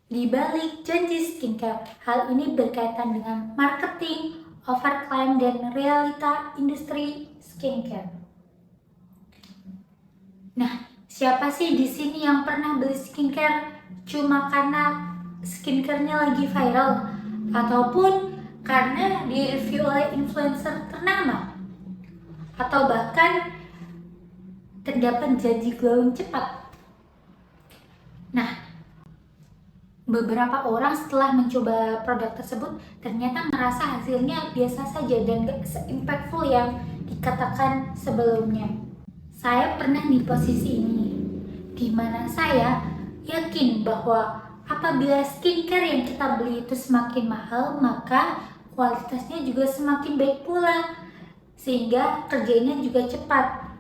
Di balik janji skincare, hal ini berkaitan dengan marketing, overclaim, dan realita industri skincare. Nah, siapa sih di sini yang pernah beli skincare cuma karena skincare-nya lagi viral ataupun karena di-review oleh influencer ternama atau bahkan terdapat janji glowing cepat? Nah, beberapa orang setelah mencoba produk tersebut ternyata merasa hasilnya biasa saja dan gak se-impactful yang dikatakan sebelumnya. Saya pernah di posisi ini, di mana saya yakin bahwa apabila skincare yang kita beli itu semakin mahal, maka kualitasnya juga semakin baik pula, sehingga kerjanya juga cepat.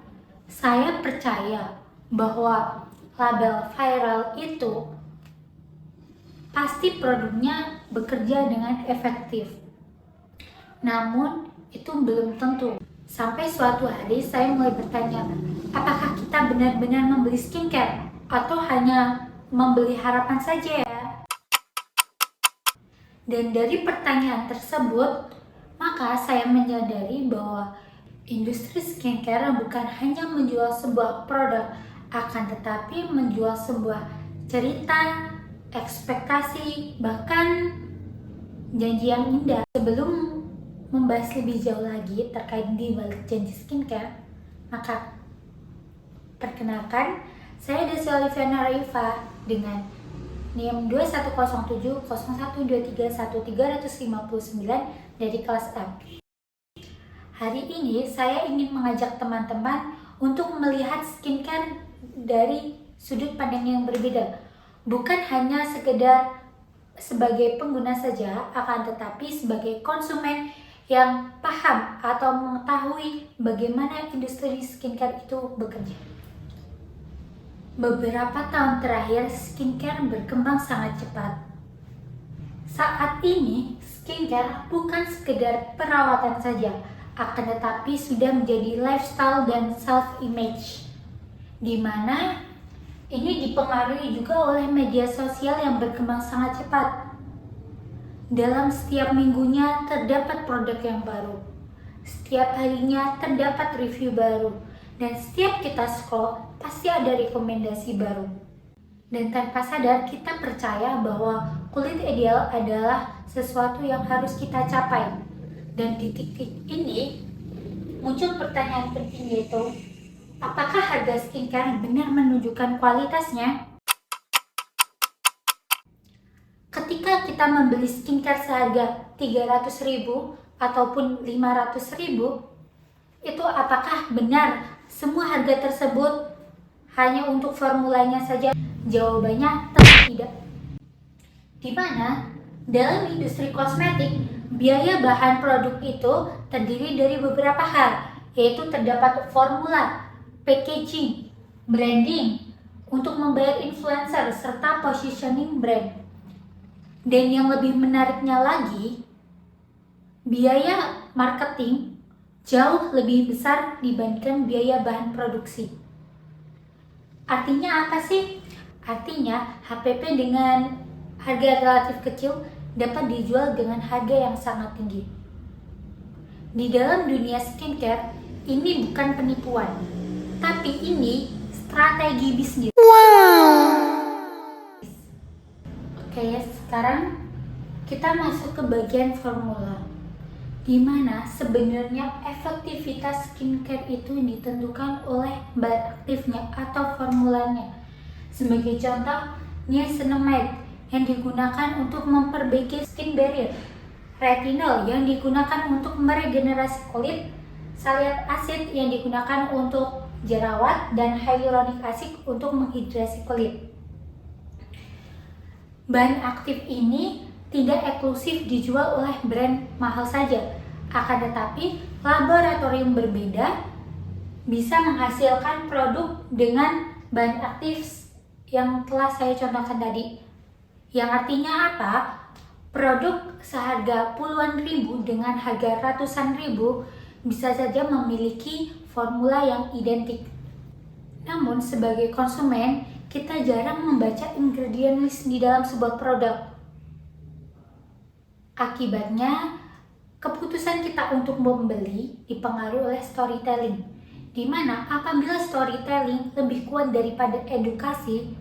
Saya percaya bahwa label viral itu pasti produknya bekerja dengan efektif. Namun, itu belum tentu. Sampai suatu hari saya mulai bertanya, apakah kita benar-benar membeli skincare atau hanya membeli harapan saja ya? Dan dari pertanyaan tersebut, maka saya menyadari bahwa industri skincare bukan hanya menjual sebuah produk, akan tetapi menjual sebuah cerita, ekspektasi, bahkan janji yang indah. Sebelum membahas lebih jauh lagi terkait di balik janji skincare, maka perkenalkan, saya Desi Oliviana Raifa dengan NIM 210701231359 dari kelas M. Hari ini saya ingin mengajak teman-teman untuk melihat skincare dari sudut pandang yang berbeda. Bukan hanya sekedar sebagai pengguna saja, akan tetapi sebagai konsumen yang paham atau mengetahui bagaimana industri skincare itu bekerja. Beberapa tahun terakhir, skincare berkembang sangat cepat. Saat ini, skincare bukan sekedar perawatan saja, akan tetapi sudah menjadi lifestyle dan self-image, di mana ini dipengaruhi juga oleh media sosial yang berkembang sangat cepat. Dalam setiap minggunya terdapat produk yang baru, setiap harinya terdapat review baru, dan setiap kita scroll pasti ada rekomendasi baru. Dan tanpa sadar kita percaya bahwa kulit ideal adalah sesuatu yang harus kita capai. Dan di titik ini muncul pertanyaan penting, yaitu apakah harga skincare benar menunjukkan kualitasnya? Ketika kita membeli skincare seharga 300.000 ataupun 500.000, itu apakah benar semua harga tersebut hanya untuk formulanya saja? Jawabannya tentu tidak. Di mana dalam industri kosmetik, biaya bahan produk itu terdiri dari beberapa hal, yaitu terdapat formula, packaging, branding, untuk membayar influencer, serta positioning brand. Dan yang lebih menariknya lagi, biaya marketing jauh lebih besar dibandingkan biaya bahan produksi. Artinya apa sih? Artinya HPP dengan harga relatif kecil dapat dijual dengan harga yang sangat tinggi. Di dalam dunia skincare, ini bukan penipuan, tapi ini strategi bisnis. Oke, sekarang kita masuk ke bagian formula, di mana sebenarnya efektivitas skincare itu ditentukan oleh bahan aktifnya atau formulanya. Sebagai contoh, niacinamide yang digunakan untuk memperbaiki skin barrier, retinol yang digunakan untuk meregenerasi kulit, salicylic acid yang digunakan untuk jerawat, dan hyaluronic acid untuk menghidrasi kulit. Bahan aktif ini tidak eksklusif dijual oleh brand mahal saja, akan tetapi laboratorium berbeda bisa menghasilkan produk dengan bahan aktif yang telah saya contohkan tadi. Yang artinya apa? Produk seharga puluhan ribu dengan harga ratusan ribu bisa saja memiliki formula yang identik. Namun sebagai konsumen, kita jarang membaca ingredient list di dalam sebuah produk. Akibatnya, keputusan kita untuk membeli dipengaruhi oleh storytelling, di mana apabila storytelling lebih kuat daripada edukasi,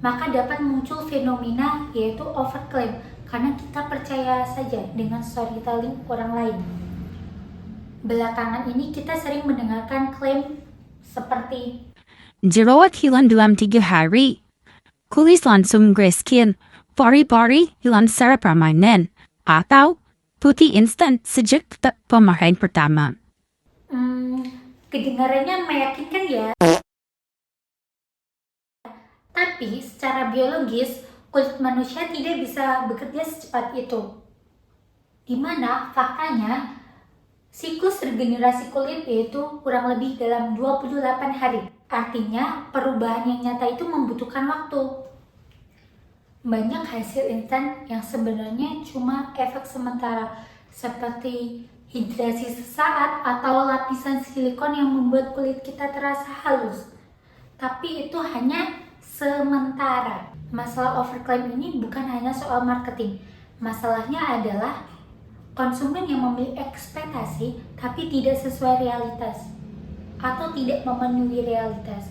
maka dapat muncul fenomena yaitu overclaim, karena kita percaya saja dengan storytelling orang lain. Belakangan ini kita sering mendengarkan klaim seperti Jerawat hilang dalam 3 hari. Kulit langsung greskin. Bari-bari hilang secara permanen. Atau putih instan sejak pemakaian pertama. Kedengarannya meyakinkan ya. Tapi secara biologis, kulit manusia tidak bisa bekerja secepat itu. Di mana faktanya, siklus regenerasi kulit yaitu kurang lebih dalam 28 hari. Artinya, perubahan yang nyata itu membutuhkan waktu. Banyak hasil instan yang sebenarnya cuma efek sementara, seperti hidrasi sesaat atau lapisan silikon yang membuat kulit kita terasa halus. Tapi itu hanya sementara. Masalah overclaim ini bukan hanya soal marketing. Masalahnya adalah konsumen yang memiliki ekspektasi tapi tidak sesuai realitas atau tidak memenuhi realitas.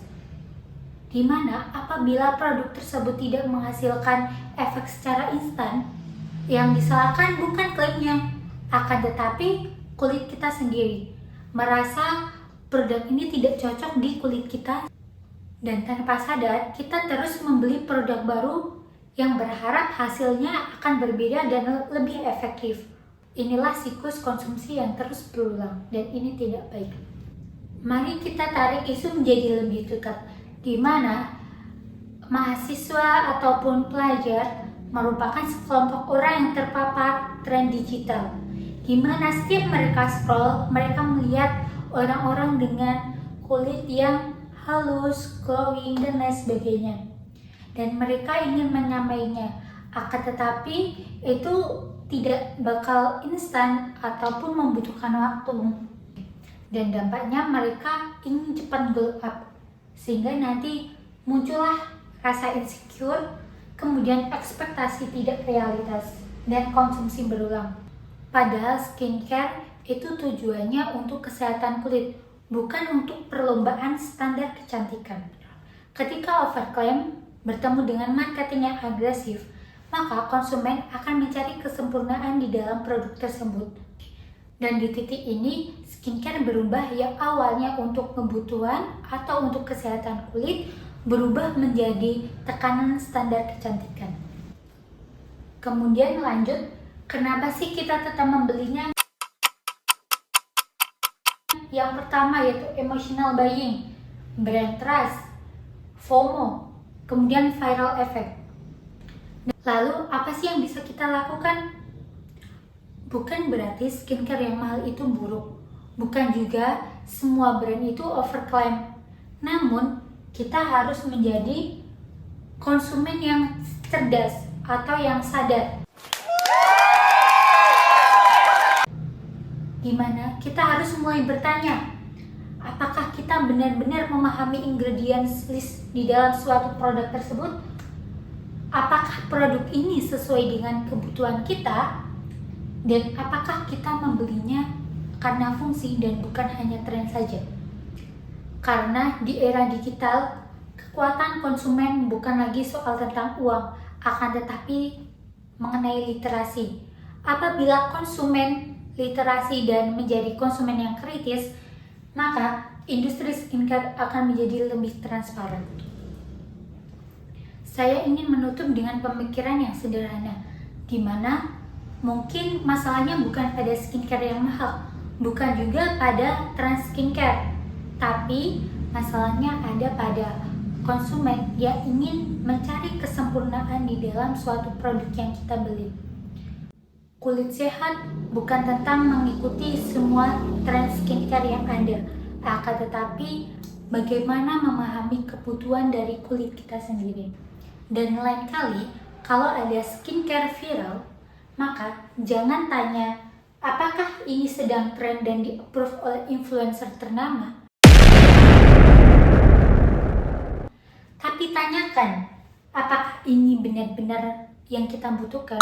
Di mana apabila produk tersebut tidak menghasilkan efek secara instan, yang disalahkan bukan klaimnya, akan tetapi kulit kita sendiri merasa produk ini tidak cocok di kulit kita. Dan tanpa sadar, kita terus membeli produk baru yang berharap hasilnya akan berbeda dan lebih efektif. Inilah siklus konsumsi yang terus berulang, dan ini tidak baik. Mari kita tarik isu menjadi lebih dekat, di mana mahasiswa ataupun pelajar merupakan sekelompok orang yang terpapar tren digital, di mana setiap mereka scroll, mereka melihat orang-orang dengan kulit yang halus, glowing, dan lain sebagainya. Dan mereka ingin menyamainya, akan tetapi itu tidak bakal instan ataupun membutuhkan waktu. Dan dampaknya mereka ingin cepat glow up, sehingga nanti muncullah rasa insecure, kemudian ekspektasi tidak realitas, dan konsumsi berulang. Padahal skincare itu tujuannya untuk kesehatan kulit, bukan untuk perlombaan standar kecantikan. Ketika overclaim bertemu dengan marketing yang agresif, maka konsumen akan mencari kesempurnaan di dalam produk tersebut. Dan di titik ini, skincare berubah yang awalnya untuk kebutuhan atau untuk kesehatan kulit, berubah menjadi tekanan standar kecantikan. Kemudian lanjut, kenapa sih kita tetap membelinya? Yang pertama yaitu emotional buying, brand trust, FOMO, kemudian viral effect. Lalu apa sih yang bisa kita lakukan? Bukan berarti skincare yang mahal itu buruk. Bukan juga semua brand itu overclaim. Namun kita harus menjadi konsumen yang cerdas atau yang sadar. Di mana kita harus mulai bertanya, apakah kita benar-benar memahami ingredients list di dalam suatu produk tersebut? Apakah produk ini sesuai dengan kebutuhan kita? Dan apakah kita membelinya karena fungsi dan bukan hanya tren saja? Karena di era digital, kekuatan konsumen bukan lagi soal tentang uang, akan tetapi mengenai literasi. Apabila konsumen literasi dan menjadi konsumen yang kritis, maka industri skincare akan menjadi lebih transparan. Saya ingin menutup dengan pemikiran yang sederhana, di mana mungkin masalahnya bukan pada skincare yang mahal, bukan juga pada tren skincare, tapi masalahnya ada pada konsumen yang ingin mencari kesempurnaan di dalam suatu produk yang kita beli. Kulit sehat bukan tentang mengikuti semua tren skincare yang ada, akan tetapi bagaimana memahami kebutuhan dari kulit kita sendiri. Dan lain kali, kalau ada skincare viral, maka jangan tanya apakah ini sedang tren dan di-approve oleh influencer ternama. Tapi tanyakan, apakah ini benar-benar yang kita butuhkan?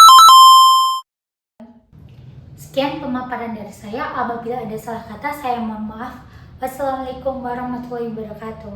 Sekian pemaparan dari saya. Apabila ada salah kata, saya mohon maaf. Wassalamualaikum warahmatullahi wabarakatuh.